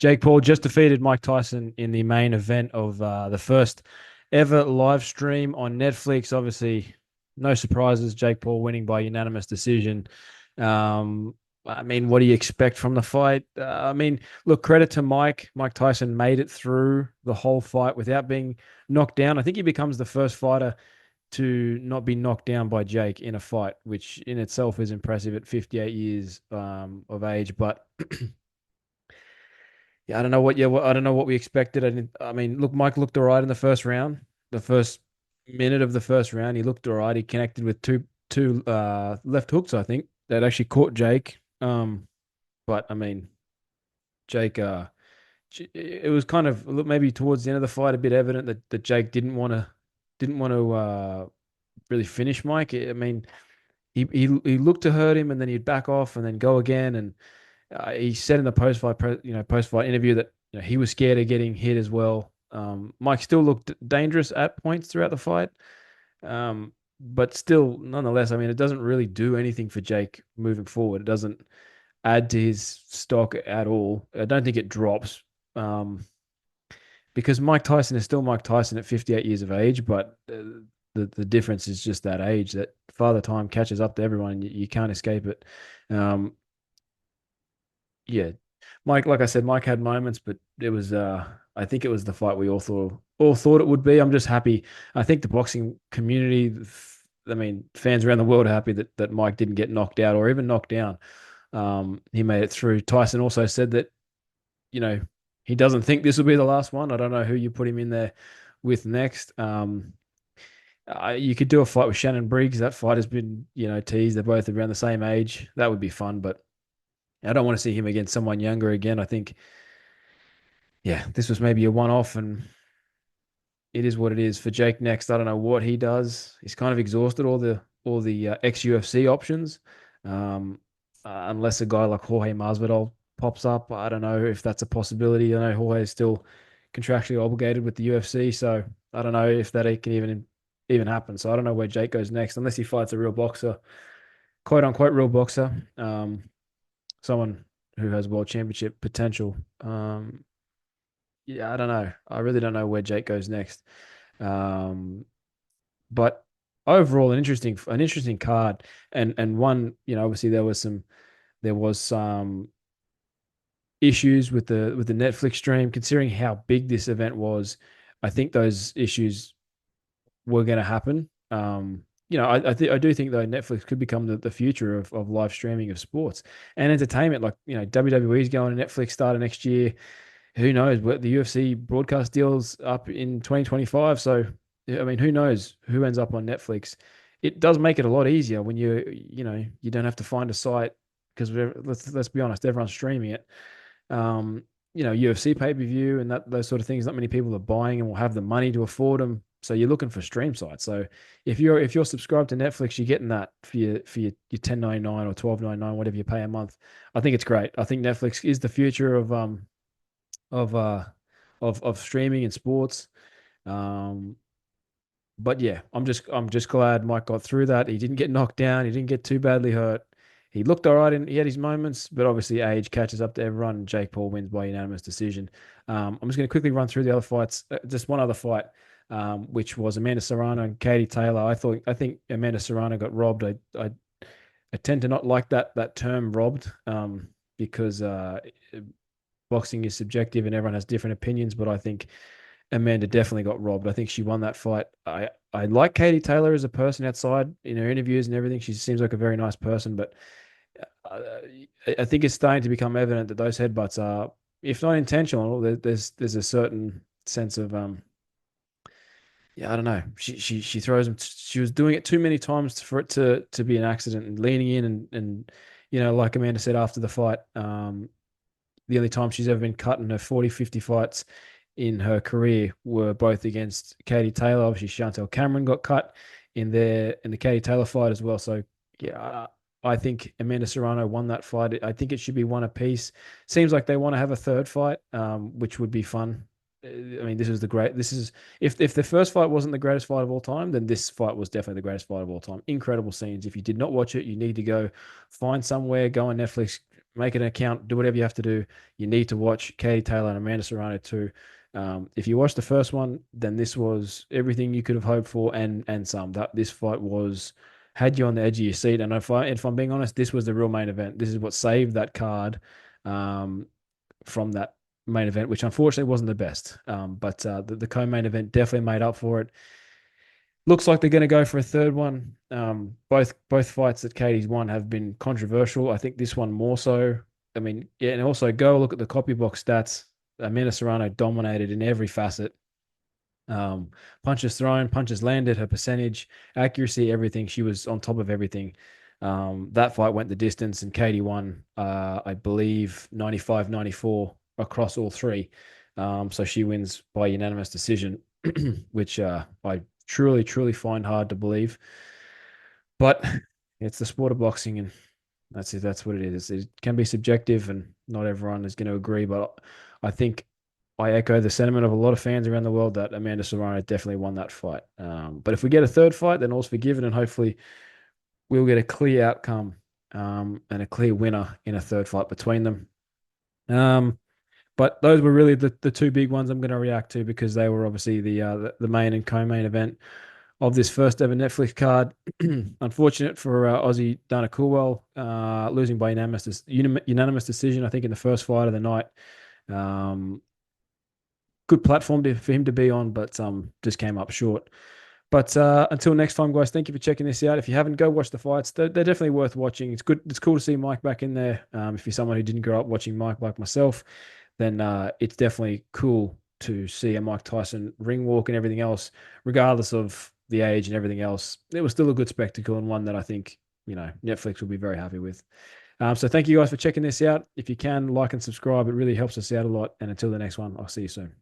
Jake Paul just defeated Mike Tyson in the main event of the first ever live stream on Netflix. Obviously, no surprises. Jake Paul winning by unanimous decision. Um, I mean, what do you expect from the fight? Look, credit to Mike. Mike Tyson made it through the whole fight without being knocked down. I think he becomes the first fighter to not be knocked down by Jake in a fight, which in itself is impressive at 58 years of age. But yeah, I don't know what. Yeah, I don't know what we expected. I mean, look, Mike looked all right in the first round. The first minute of the first round, he looked all right. He connected with two left hooks, I think, that actually caught Jake. But I mean, Jake. It was kind of maybe towards the end of the fight a bit evident that Jake didn't want to really finish Mike. I mean, he looked to hurt him, and then he'd back off and then go again, and he said in the post fight interview that he was scared of getting hit as well. Mike still looked dangerous at points throughout the fight, but still, nonetheless, I mean, it doesn't really do anything for Jake moving forward. It doesn't add to his stock at all. I don't think it drops, because Mike Tyson is still Mike Tyson at 58 years of age, but the difference is just that age. That Father Time catches up to everyone, and you can't escape it. Um, Yeah, Mike. Like I said, Mike had moments, but it was. I think it was the fight we all thought it would be. I'm just happy. I think the boxing community, I mean, fans around the world are happy that Mike didn't get knocked out or even knocked down. He made it through. Tyson also said that you know he doesn't think this will be the last one. I don't know who you put him in there with next. You could do a fight with Shannon Briggs. That fight has been teased. They're both around the same age. That would be fun, but I don't want to see him against someone younger again. I think, yeah, this was maybe a one-off, and it is what it is. For Jake next, I don't know what he does. He's kind of exhausted all the ex UFC options, um, unless a guy like Jorge Masvidal pops up. I don't know if that's a possibility. I know Jorge is still contractually obligated with the UFC, so I don't know if that can even happen. So I don't know where Jake goes next, unless he fights a real boxer, quote unquote real boxer. Someone who has world championship potential. Yeah, I don't know. I really don't know where Jake goes next. Um, but overall, an interesting card, and one, obviously there was some issues with the Netflix stream. Considering how big this event was, I think those issues were going to happen. I do think though Netflix could become the future of live streaming of sports and entertainment. Like WWE is going to Netflix starting next year. Who knows what the UFC broadcast deals up in 2025? So yeah, I mean, who knows who ends up on Netflix? It does make it a lot easier when you don't have to find a site because let's be honest, everyone's streaming it. Um, UFC pay per view and those sort of things. Not many people are buying and will have the money to afford them. So you're looking for stream sites. So if you're subscribed to Netflix, you're getting that for your 10.99 or 12.99, whatever you pay a month. I think it's great. I think Netflix is the future of uh of streaming and sports. Um, but yeah, I'm just glad Mike got through that. He didn't get knocked down. He didn't get too badly hurt. He looked all right and he had his moments, but obviously age catches up to everyone. And Jake Paul wins by unanimous decision. I'm just going to quickly run through the other fights. Just one other fight, which was Amanda Serrano and Katie Taylor. I think Amanda Serrano got robbed. I tend to not like that term robbed, because boxing is subjective and everyone has different opinions. But I think Amanda definitely got robbed. I think she won that fight. I like Katie Taylor as a person outside in her interviews and everything. She seems like a very nice person, but uh, I think it's starting to become evident that those headbutts are, if not intentional, there's a certain sense of yeah, I don't know. She throws them. She was doing it too many times for it to be an accident and leaning in and like Amanda said after the fight, the only time she's ever been cut in her 40, 50 fights in her career were both against Katie Taylor. Obviously, Chantel Cameron got cut in the Katie Taylor fight as well. So yeah, I think Amanda Serrano won that fight. I think it should be one apiece. Seems like they want to have a third fight, which would be fun. I mean, This is if the first fight wasn't the greatest fight of all time, then this fight was definitely the greatest fight of all time. Incredible scenes. If you did not watch it, you need to go find somewhere, go on Netflix, make an account, do whatever you have to do. You need to watch Katie Taylor and Amanda Serrano too. If you watched the first one, then this was everything you could have hoped for and some. That this fight was had you on the edge of your seat. And if I'm being honest, this was the real main event. This is what saved that card um, from that main event, which unfortunately wasn't the best. But the co-main event definitely made up for it. Looks like they're going to go for a third one. Both fights that Katie's won have been controversial. I think this one more so. I mean, yeah, and also go look at the copy box stats. Amanda Serrano dominated in every facet. Punches thrown, punches landed, her percentage, accuracy, everything. She was on top of everything. That fight went the distance, and Katie won, I believe, 95-94 across all three. So she wins by unanimous decision, which I truly, truly find hard to believe. But it's the sport of boxing, and that's it. That's what it is. It can be subjective, and not everyone is going to agree. But I think I echo the sentiment of a lot of fans around the world that Amanda Serrano definitely won that fight. But if we get a third fight, then all's forgiven, and hopefully we'll get a clear outcome and a clear winner in a third fight between them. Um, but those were really the two big ones I'm going to react to because they were obviously the main and co-main event of this first ever Netflix card. Unfortunate for Aussie Dana Coolwell, losing by unanimous decision, I think, in the first fight of the night. Um, Good platform for him to be on, but just came up short. But until next time, guys, thank you for checking this out. If you haven't, go watch the fights. They're definitely worth watching. It's good. It's cool to see Mike back in there. If you're someone who didn't grow up watching Mike like myself, then it's definitely cool to see a Mike Tyson ring walk and everything else, regardless of the age and everything else. It was still a good spectacle and one that I think, Netflix will be very happy with. So thank you guys for checking this out. If you can, like and subscribe. It really helps us out a lot. And until the next one, I'll see you soon.